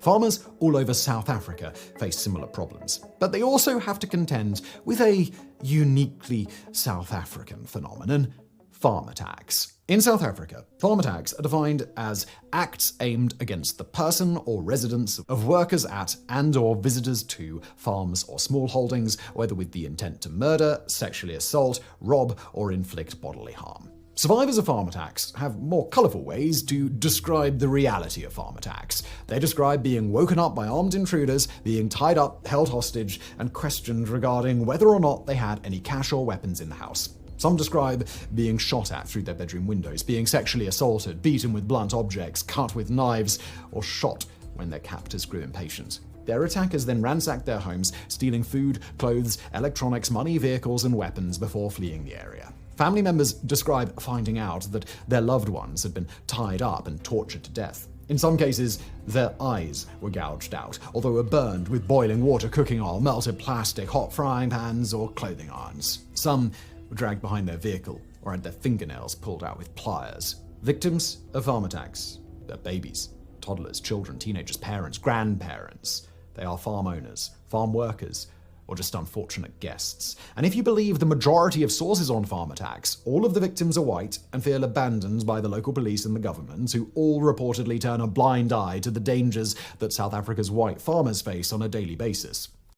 Farmers all over South Africa face similar problems, but they also have to contend with a uniquely South African phenomenon: farm attacks. In South Africa, farm attacks are defined as acts aimed against the person or residence of workers at and/or visitors to farms or small holdings, whether with the intent to murder, sexually assault, rob, or inflict bodily harm. Survivors of farm attacks have more colourful ways to describe the reality of farm attacks. They describe being woken up by armed intruders, being tied up, held hostage, and questioned regarding whether or not they had any cash or weapons in the house. Some describe being shot at through their bedroom windows, being sexually assaulted, beaten with blunt objects, cut with knives, or shot when their captors grew impatient. Their attackers then ransacked their homes, stealing food, clothes, electronics, money, vehicles, and weapons before fleeing the area. Family members describe finding out that their loved ones had been tied up and tortured to death. In some cases, their eyes were gouged out, or they were burned with boiling water, cooking oil, melted plastic, hot frying pans, or clothing irons. Some were dragged behind their vehicle or had their fingernails pulled out with pliers. Victims of farm attacks are babies, toddlers, children, teenagers, parents, grandparents. They are farm owners, farm workers, or just unfortunate guests. And if you believe the majority of sources on farm attacks, all of the victims are white and feel abandoned by the local police and the government, who all reportedly turn a blind eye to the dangers that South Africa's white farmers face on a daily basis.